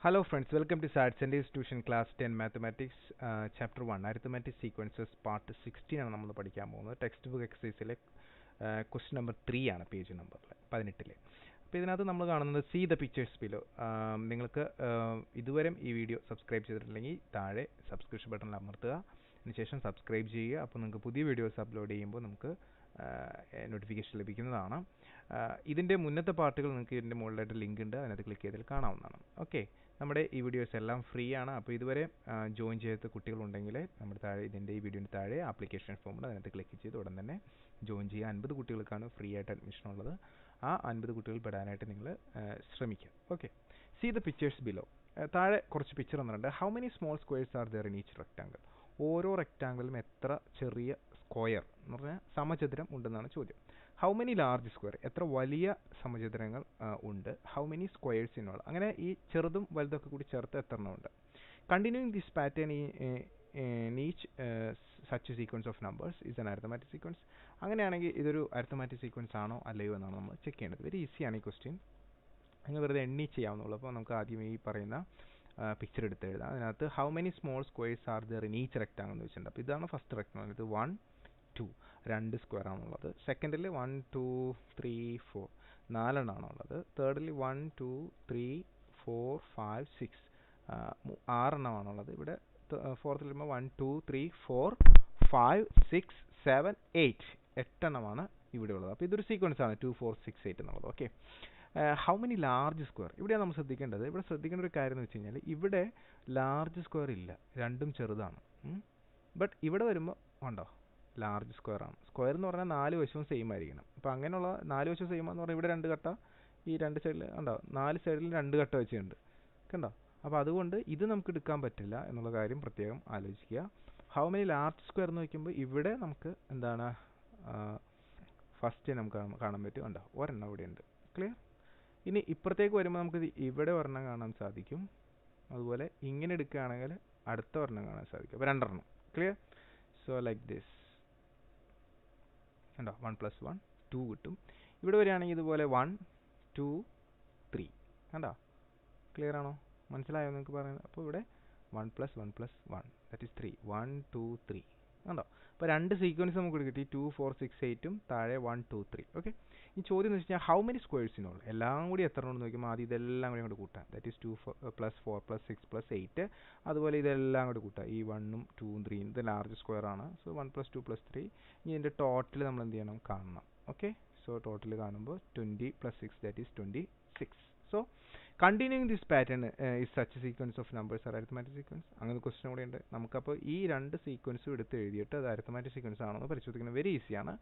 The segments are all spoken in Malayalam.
Hello friends, welcome to Sad Sundays Tuition Class 10 Mathematics Chapter 1 Arithmetic Sequences Part 16 ആണ് നമ്മൾ പഠിക്കാൻ പോകുന്നത്. ടെക്സ്റ്റ് ബുക്ക് എക്സസൈസിലെ ക്വസ്റ്റ്യൻ നമ്പർ 3 ആണ് പേജ് നമ്പറിൽ 18ലെ. അപ്പോൾ ഇതിനകത്ത് നമ്മൾ കാണുന്നത് സീ ദ പിക്ചേഴ്സ് ബിലോ. നിങ്ങൾക്ക് ഇതുവരെ ഈ വീഡിയോ സബ്സ്ക്രൈബ് ചെയ്തിട്ടില്ലെങ്കിൽ താഴെ സബ്സ്ക്രിപ്ഷൻ ബട്ടണിൽ അമർത്തുക. അതിനുശേഷം സബ്സ്ക്രൈബ് ചെയ്യുക. അപ്പോൾ നിങ്ങൾക്ക് പുതിയ വീഡിയോസ് അപ്ലോഡ് ചെയ്യുമ്പോൾ നമുക്ക് നോട്ടിഫിക്കേഷൻ ലഭിക്കുന്നതാണ്. ഇതിൻ്റെ മുന്നത്തെ പാർട്ടുകൾ നിങ്ങൾക്ക് ഇതിൻ്റെ മുകളിലായിട്ട് ലിങ്ക് ഉണ്ട്, അതിനകത്ത് ക്ലിക്ക് ചെയ്താൽ കാണാവുന്നതാണ്. ഓക്കെ, നമ്മുടെ ഈ വീഡിയോസ് എല്ലാം ഫ്രീ ആണ്. അപ്പോൾ ഇതുവരെ ജോയിൻ ചെയ്ത കുട്ടികളുണ്ടെങ്കിൽ നമ്മുടെ താഴെ ഇതിൻ്റെ ഈ വീഡിയോൻ്റെ താഴെ ആപ്ലിക്കേഷൻ ഫോം ഉണ്ട്, അതിനകത്ത് ക്ലിക്ക് ചെയ്ത് ഉടൻ തന്നെ ജോയിൻ ചെയ്യുക. 50 കുട്ടികൾക്കാണ് ഫ്രീ ആയിട്ട് അഡ്മിഷൻ ഉള്ളത്. ആ 50 കുട്ടികൾ പെടാനായിട്ട് നിങ്ങൾ ശ്രമിക്കുക. Okay, see the pictures below. താഴെ കുറച്ച് പിക്ചർ വന്നിട്ടുണ്ട്. How many small squares are there in each rectangle? ഓരോ റെക്ടാങ്കിളിലും എത്ര ചെറിയ സ്ക്വയർ എന്ന് പറഞ്ഞാൽ സമചതുരം ഉണ്ടെന്നാണ് ചോദ്യം. ഹൗ മെനി ലാർജ് സ്ക്വയർ, എത്ര വലിയ സമചതുരങ്ങൾ ഉണ്ട്. How many squares in all, അങ്ങനെ ഈ ചെറുതും വലുതൊക്കെ കൂടി ചേർത്ത് എത്ര എണ്ണം ഉണ്ട്. Continuing this pattern in each such sequence of numbers is an arithmetic sequence. അങ്ങനെയാണെങ്കിൽ ഇതൊരു അരിത്തമാറ്റിക് സീക്വൻസ് ആണോ അല്ലയോ എന്നാണ് നമ്മൾ ചെക്ക് ചെയ്യേണ്ടത്. വെരി ഈസിയാണ് ഈ ക്വസ്റ്റ്യൻ, നിങ്ങൾ വെറുതെ എണ്ണി ചെയ്യാവുന്നുള്ളൂ. അപ്പോൾ നമുക്ക് ആദ്യം ഈ പറയുന്ന പിക്ചർ എടുത്ത് എഴുതാം. അതിനകത്ത് how many small squares R there in each rectangle എന്ന് വെച്ചിട്ടുണ്ട്. അപ്പോൾ ഇതാണ് ഫസ്റ്റ് റെക്ടാങ്കിൾ. ഇത് 1 2 2 സ്ക്വയർ ആണുള്ളത്. സെക്കൻഡിൽ 1 2 3 4 4 എണ്ണമാണുള്ളത്. തേർഡിൽ 1 2 3 4 5 6 6 എണ്ണമാണുള്ളത്. ഇവിടെ ഫോർത്തിൽ വരുമ്പോൾ 1 2 3 4 5 6 7 8 8 എണ്ണമാണ് ഇവിടെ ഉള്ളത്. അപ്പോൾ ഇതൊരു സീക്വൻസ് ആണ് 2 4 6 8 എന്നുള്ളത്. Okay, how many large square, ഇവിടെയാണ് നമ്മൾ ശ്രദ്ധിക്കേണ്ടത്. ഇവിടെ ശ്രദ്ധിക്കേണ്ട ഒരു കാര്യം എന്ന് വെച്ച് കഴിഞ്ഞാൽ ഇവിടെ ലാർജ് സ്ക്വയർ ഇല്ല, രണ്ടും ചെറുതാണ്. ബട്ട് ഇവിടെ വരുമ്പോൾ ഉണ്ടോ ലാർജ് സ്ക്വയർ ആണ്. സ്ക്വയർ എന്ന് പറഞ്ഞാൽ 4 വശവും സെയിം ആയിരിക്കണം. അപ്പോൾ അങ്ങനെയുള്ള 4 വശവും സെയിം എന്ന് പറഞ്ഞാൽ ഇവിടെ 2 കട്ട, ഈ 2 സൈഡിൽ ഉണ്ടോ 4 സൈഡിൽ 2 കട്ട വെച്ചുണ്ട് കണ്ടോ. അപ്പോൾ അതുകൊണ്ട് ഇത് നമുക്ക് എടുക്കാൻ പറ്റില്ല എന്നുള്ള കാര്യം പ്രത്യേകം ആലോചിക്കുക. ഹൗ മെനി ലാർജ് സ്ക്വയർ എന്ന് വയ്ക്കുമ്പോൾ ഇവിടെ നമുക്ക് എന്താണ് ഫസ്റ്റ് നമുക്ക് കാണാൻ പറ്റും. ഉണ്ടോ ഒരെണ്ണം ഇവിടെ ഉണ്ട്. ക്ലിയർ. ഇനി ഇപ്പുറത്തേക്ക് വരുമ്പോൾ നമുക്ക് ഇവിടെ ഒരെണ്ണം കാണാൻ സാധിക്കും. അതുപോലെ ഇങ്ങനെ എടുക്കുകയാണെങ്കിൽ അടുത്ത ഒരെണ്ണം കാണാൻ സാധിക്കും. അപ്പോൾ 2 എണ്ണം. ക്ലിയർ. സോ ലൈക്ക് ദിസ് കണ്ടോ 1 + 1 2 കിട്ടും. ഇവിടെ വരികയാണെങ്കിൽ ഇതുപോലെ 1 2 3 കണ്ടോ. ക്ലിയർ ആണോ, മനസ്സിലായോ നിങ്ങൾക്ക് പറയുന്നത്? അപ്പോൾ ഇവിടെ 1 + 1 + 1 ദാറ്റ് ഈസ് 3 1 2 3 കണ്ടോ. അപ്പോൾ 2 സീക്വൻസ് നമുക്ക് കിട്ടി. 2 4 6 8ഉം താഴെ 1 2 3. ഓക്കെ, ഈ ചോദ്യം എന്ന് വെച്ച് കഴിഞ്ഞാൽ how many squares in all, എല്ലാം കൂടി എത്ര ഉണ്ടെന്ന് നോക്കുമ്പോൾ ആദ്യം ഇതെല്ലാം കൂടി അങ്ങോട്ട് കൂട്ടാം. That is 2 + 4 + 6 + 8. അതുപോലെ ഇതെല്ലാം കൂടി കൂട്ടാം. ഈ 1ഉം 2ഉം 3ഉം ഇത് ലാർജ് സ്ക്വയർ ആണ്. സോ 1 + 2 + 3. ഇനി ഇതിൻ്റെ ടോട്ടൽ നമ്മൾ എന്ത് ചെയ്യണം, കാണണം. ഓക്കെ, സോ ടോട്ടൽ കാണുമ്പോൾ 20 + 6 that is 26. So continuing this pattern is such sequence of numbers are arithmetic sequence. അങ്ങനെ ഒരു ക്വസ്റ്റൻ കൂടെ ഉണ്ട്. നമുക്കപ്പോൾ ഈ 2 സീക്വൻസും എടുത്ത് എഴുതിയിട്ട് അത് അരിത്തമാറ്റിക് സീക്വൻസ് ആണോ എന്ന് പരിശോധിക്കുന്നത് വെരി ഈസിയാണ്.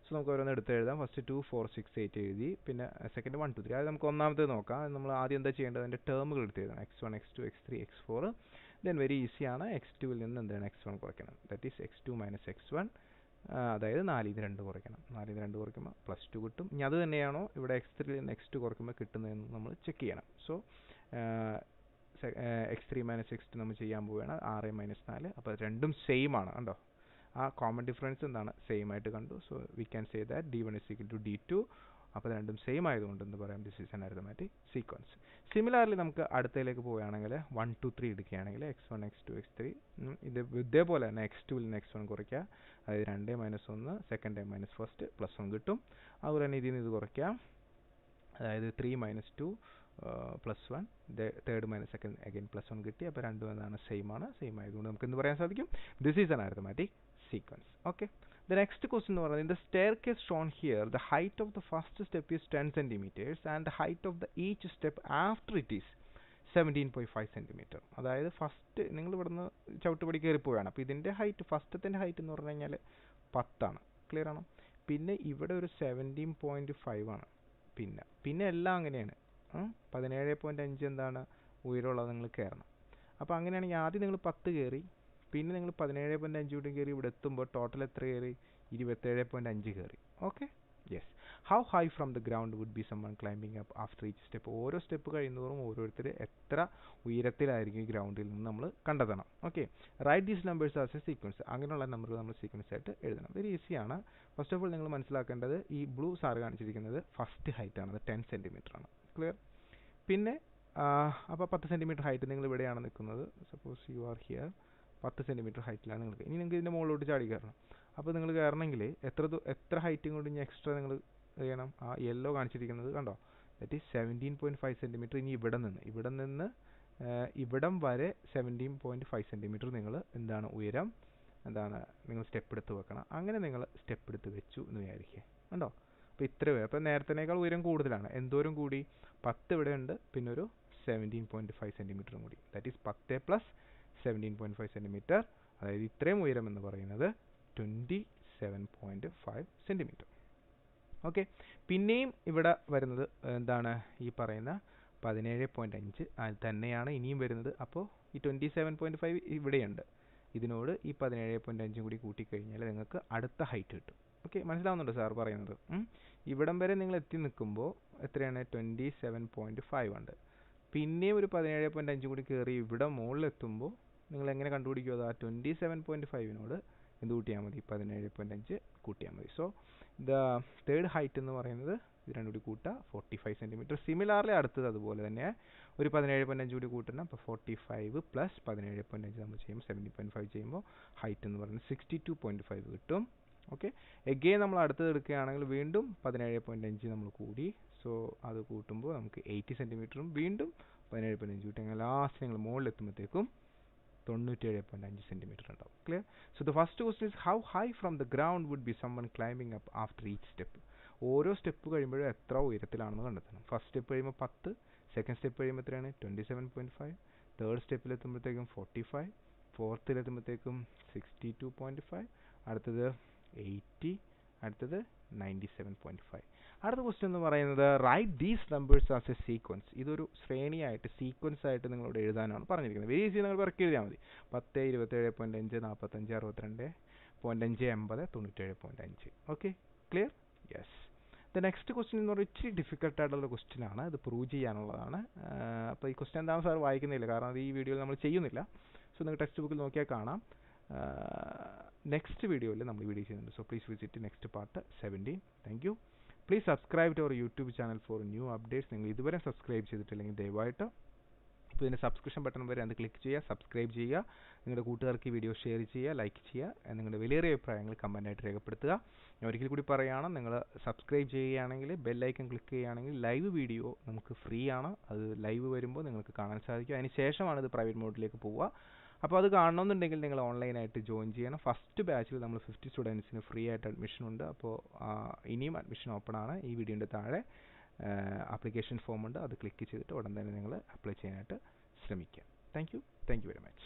സോ നമുക്ക് ഓരോന്ന് എടുത്ത് എഴുതാം. ഫസ്റ്റ് 2 4 6 8 എഴുതി. പിന്നെ സെക്കൻഡ് 1 2 3. അത് നമുക്ക് ഒന്നാമത്തേത് നോക്കാം. നമ്മൾ ആദ്യം എന്താ ചെയ്യേണ്ടത്, അതിൻ്റെ ടേമുകൾ എടുത്ത് എഴുതണം. x1 x2 x3 x4. Then very ഈസിയാണ്. x2 ൽ നിന്ന് എന്താണ് x1 കുറയ്ക്കണം. ദാറ്റ് ഈസ് x2 - x1, അതായത് 4 ഇത് 2 കുറയ്ക്കണം. 4 ഇത് 2 കുറയ്ക്കുമ്പോൾ +2 കിട്ടും. ഇനി അത് തന്നെയാണോ ഇവിടെ x3 ൽ നിന്ന് x2 കുറയ്ക്കുമ്പോൾ കിട്ടുന്നതെന്ന് നമ്മൾ ചെക്ക് ചെയ്യണം. സോ x3 - x2 നമ്മൾ ചെയ്യാൻ പോവുകയാണ്. 6 - 4. അപ്പോൾ രണ്ടും സെയിം ആണ് കണ്ടോ. ആ കോമൺ ഡിഫറൻസ് എന്താണ്, സെയിം ആയിട്ട് കണ്ടു. So we can say that d1 = d2. അപ്പോൾ രണ്ടും സെയിം ആയതുകൊണ്ട് എന്ത് പറയാം, this is an arithmetic sequence. Similarly നമുക്ക് അടുത്തതിലേക്ക് പോവുകയാണെങ്കിൽ 1 2 3 എടുക്കുകയാണെങ്കിൽ x1 x2 x3 ഇത് ഇതേപോലെ തന്നെ x2 ൽ നിന്ന് x1 കുറയ്ക്കുക. അതായത് 2 - 1 സെക്കൻഡ് -ഫസ്റ്റ് +1 കിട്ടും. അതുപോലെ തന്നെ ഇതിൽ നിന്ന് ഇത് കുറയ്ക്കാം. അതായത് 3 - 2 +1 തേർഡ് - സെക്കൻഡ് അഗൈൻ +1 കിട്ടി. അപ്പോൾ രണ്ടും എന്താണ്, സെയിം ആണ്. സെയിം ആയതുകൊണ്ട് നമുക്ക് എന്ത് പറയാൻ സാധിക്കും, this is an arithmetic sequence. Okay, the next question എന്ന് പറയുന്നത്, in the staircase shown here the height of the first step is 10 centimeters and the height of the each step after it is 17.5 centimeter. അതായത് ഫസ്റ്റ് നിങ്ങൾ ഇവിടുന്ന് ചവിട്ടുപടി കയറി പോവുകയാണ്. അപ്പോൾ ഇതിൻ്റെ ഹൈറ്റ്, ഫസ്റ്റത്തിൻ്റെ ഹൈറ്റ് എന്ന് പറഞ്ഞു കഴിഞ്ഞാൽ 10 ആണ്. ക്ലിയർ ആണോ. പിന്നെ ഇവിടെ ഒരു 17.5 ആണ്. പിന്നെ എല്ലാം അങ്ങനെയാണ്. 17.5 എന്താണ് ഉയരമുള്ളത്, നിങ്ങൾ കയറണം. അപ്പോൾ അങ്ങനെയാണെങ്കിൽ ആദ്യം നിങ്ങൾ 10 കയറി, പിന്നെ നിങ്ങൾ 17.5 കൂടി കയറി. ഇവിടെ എത്തുമ്പോൾ ടോട്ടൽ എത്ര കയറി, 27.5 കയറി. Okay, yes. How high from the ground would be someone climbing up after each step. ഓരോ സ്റ്റെപ്പ് കഴിയുന്നതോറും ഓരോരുത്തർ എത്ര ഉയരത്തിലായിരിക്കും ഈ ഗ്രൗണ്ടിൽ നിന്ന് നമ്മൾ കണ്ടെത്തണം. Okay, write these numbers as a sequence. അങ്ങനെയുള്ള നമ്പറുകൾ നമ്മൾ സീക്വൻസ് ആയിട്ട് എഴുതണം. വെരി ഈസിയാണ്. ഫസ്റ്റ് ഓഫ് ഓൾ നിങ്ങൾ മനസ്സിലാക്കേണ്ടത്, ഈ ബ്ലൂ സാർ കാണിച്ചിരിക്കുന്നത് ഫസ്റ്റ് ഹൈറ്റ് ആണ്, അത് 10 centimeter ആണ്. ക്ലിയർ. പിന്നെ അപ്പോൾ 10 സെൻറ്റിമീറ്റർ ഹൈറ്റ് നിങ്ങൾ ഇവിടെയാണ് നിൽക്കുന്നത്. Suppose you are here, 10 centimetre ഹൈറ്റിലാണ് നിങ്ങൾക്ക്. ഇനി നിങ്ങൾക്ക് ഇതിൻ്റെ മുകളിലോട്ട് ചാടി കയറണം. അപ്പോൾ നിങ്ങൾ കയറണമെങ്കിൽ എത്ര ഹൈറ്റും കൊണ്ട് ഇനി എക്സ്ട്രാ നിങ്ങൾ ചെയ്യണം? ആ യെല്ലോ കാണിച്ചിരിക്കുന്നത് കണ്ടോ, ദറ്റ് ഈസ് 17.5 സെൻറ്റിമീറ്റർ. ഇനി ഇവിടെ നിന്ന് ഇവിടം വരെ 17.5 സെൻറ്റിമീറ്റർ നിങ്ങൾ എന്താണ് ഉയരം, നിങ്ങൾ സ്റ്റെപ്പ് എടുത്ത് വെക്കണം. അങ്ങനെ നിങ്ങൾ സ്റ്റെപ്പ് എടുത്ത് വെച്ചു എന്ന് വിചാരിക്കുക. കണ്ടോ, അപ്പോൾ ഇത്ര ഉയരം. അപ്പോൾ നേരത്തേക്കാൾ ഉയരം കൂടുതലാണ്. എന്തോരം കൂടി? 10 ഇവിടെ ഉണ്ട്, പിന്നെ ഒരു 17.5 സെൻറ്റിമീറ്ററും കൂടി. That is 10 plus 17.5 centimetre. അതായത് ഇത്രയും ഉയരം എന്ന് പറയുന്നത് 27.5 സെൻറ്റിമീറ്റർ. ഓക്കെ, പിന്നെയും ഇവിടെ വരുന്നത് എന്താണ്? ഈ പറയുന്ന 17.5 തന്നെയാണ് ഇനിയും വരുന്നത്. അപ്പോൾ ഈ 27.5 ഇവിടെയുണ്ട്. ഇതിനോട് ഈ 17.5 കൂടി കൂട്ടിക്കഴിഞ്ഞാൽ നിങ്ങൾക്ക് അടുത്ത ഹൈറ്റ് കിട്ടും. ഓക്കെ, മനസ്സിലാവുന്നുണ്ടോ സാർ പറയുന്നത്? ഇവിടം വരെ നിങ്ങൾ എത്തി നിൽക്കുമ്പോൾ എത്രയാണ്? 27.5 ഉണ്ട്. പിന്നെയും ഒരു 17.5 കൂടി കയറി ഇവിടെ മുകളിലെത്തുമ്പോൾ നിങ്ങൾ എങ്ങനെ കണ്ടുപിടിക്കും? അത് ആ 27.5നോട് എന്ത് കൂട്ടിയാൽ മതി? 17.5 കൂട്ടിയാൽ മതി. സോ ദ തേർഡ് ഹൈറ്റ് എന്ന് പറയുന്നത് ഇത് രണ്ടും കൂടി കൂട്ടുക 45 സെൻറ്റിമീറ്റർ. സിമിലാർലി അടുത്തത് അതുപോലെ തന്നെ ഒരു 17.5 കൂടി കൂട്ടണം. അപ്പോൾ 45 പ്ലസ് 17.5 നമ്മൾ ചെയ്യുമ്പോൾ 70.5 ചെയ്യുമ്പോൾ ഹൈറ്റ് എന്ന് പറയുന്നത് 62.5 കിട്ടും. ഓക്കെ, എഗെയിൻ നമ്മൾ അടുത്തത് എടുക്കുകയാണെങ്കിൽ വീണ്ടും 17.5 നമ്മൾ കൂടി. സോ അത് കൂട്ടുമ്പോൾ നമുക്ക് 80 സെൻറ്റിമീറ്ററും വീണ്ടും 17.5 കൂട്ടി അങ്ങനെ ലാസ്റ്റ് നിങ്ങൾ മുകളിലെത്തുമ്പോഴത്തേക്കും 97.5 സെൻറ്റിമീറ്റർ ഉണ്ടാവും. Clear? So the first question is how high from the ground would be someone climbing up after each step. ഓരോ സ്റ്റെപ്പ് കഴിയുമ്പോഴും എത്ര ഉയരത്തിലാണെന്ന് കണ്ടെത്തണം. ഫസ്റ്റ് സ്റ്റെപ്പ് കഴിയുമ്പോൾ 10, സെക്കൻഡ് സ്റ്റെപ്പ് കഴിയുമ്പോൾ എത്രയാണ്? 27.5, തേർഡ് സ്റ്റെപ്പിലെത്തുമ്പോഴത്തേക്കും 45, ഫോർത്തിലെത്തുമ്പോഴത്തേക്കും 62.5, അടുത്തത് 80, അടുത്തത് 97.5. അടുത്ത ക്വസ്റ്റ്യൻ എന്ന് പറയുന്നത് write these numbers as a sequence. ഇതൊരു ശ്രേണിയായിട്ട് സീക്വൻസ് ആയിട്ട് നിങ്ങളോട് എഴുതാനാണ് പറഞ്ഞിരിക്കുന്നത്. വെരി ഈസി, നിങ്ങൾ വർക്ക് എഴുതിയാൽ മതി. 10, 27.5, 45, 62.5, 50, 97.5. Okay, clear? Yes. The next question എന്ന് പറയുന്നത് ഇച്ചിരി ഡിഫിക്കൽട്ട് ആയിട്ടുള്ള ക്വസ്റ്റ്യൻ ആണ്. ഇത് പ്രൂവ് ചെയ്യാനുള്ളതാണ്. അപ്പോൾ ഈ ക്വസ്റ്റ്യൻ എന്താണ് സാർ വായിക്കുന്നില്ല, കാരണം അത് ഈ വീഡിയോയിൽ നമ്മൾ ചെയ്യുന്നില്ല. സോ നിങ്ങൾ ടെക്സ്റ്റ് ബുക്കിൽ നോക്കിയാൽ കാണാം. നെക്സ്റ്റ് വീഡിയോയിൽ നമ്മൾ വീഡിയോ ചെയ്യുന്നുണ്ട്. So please visit next part 17. Thank you. Please subscribe to our YouTube channel for new updates. നിങ്ങൾ ഇതുവരെ സബ്സ്ക്രൈബ് ചെയ്തിട്ടില്ലെങ്കിൽ ദയവായിട്ട് ഇപ്പോൾ ഇതിൻ്റെ സബ്സ്ക്രിപ്ഷൻ ബട്ടൺ വരെ അത് ക്ലിക്ക് ചെയ്യുക, സബ്സ്ക്രൈബ് ചെയ്യുക, നിങ്ങളുടെ കൂട്ടുകാർക്ക് ഈ വീഡിയോ ഷെയർ ചെയ്യുക, ലൈക്ക് ചെയ്യുക, നിങ്ങളുടെ വിലയേറിയ അഭിപ്രായങ്ങൾ കമൻറ്റായിട്ട് രേഖപ്പെടുത്തുക. ഞാൻ ഒരിക്കൽ കൂടി പറയുകയാണ്, നിങ്ങൾ സബ്സ്ക്രൈബ് ചെയ്യുകയാണെങ്കിൽ ബെല്ലൈക്കൺ ക്ലിക്ക് ചെയ്യുകയാണെങ്കിൽ ലൈവ് വീഡിയോ നമുക്ക് ഫ്രീ ആണ്. അത് ലൈവ് വരുമ്പോൾ നിങ്ങൾക്ക് കാണാൻ സാധിക്കും. അതിന് ശേഷമാണ് ഇത് പ്രൈവറ്റ് മോഡിലേക്ക് പോവുക. അപ്പോൾ അത് കാണണമെന്നുണ്ടെങ്കിൽ നിങ്ങൾ ഓൺലൈനായിട്ട് ജോയിൻ ചെയ്യണം. ഫസ്റ്റ് ബാച്ചിൽ നമ്മൾ 50 സ്റ്റുഡൻസിന് ഫ്രീ ആയിട്ട് അഡ്മിഷൻ ഉണ്ട്. അപ്പോൾ ഇനിയും അഡ്മിഷൻ ഓപ്പൺ ആണ്. ഈ വീഡിയോൻ്റെ താഴെ ആപ്ലിക്കേഷൻ ഫോം ഉണ്ട്. അത് ക്ലിക്ക് ചെയ്തിട്ട് ഉടൻ തന്നെ നിങ്ങൾ അപ്ലൈ ചെയ്യാനായിട്ട് ശ്രമിക്കുക. Thank you very much.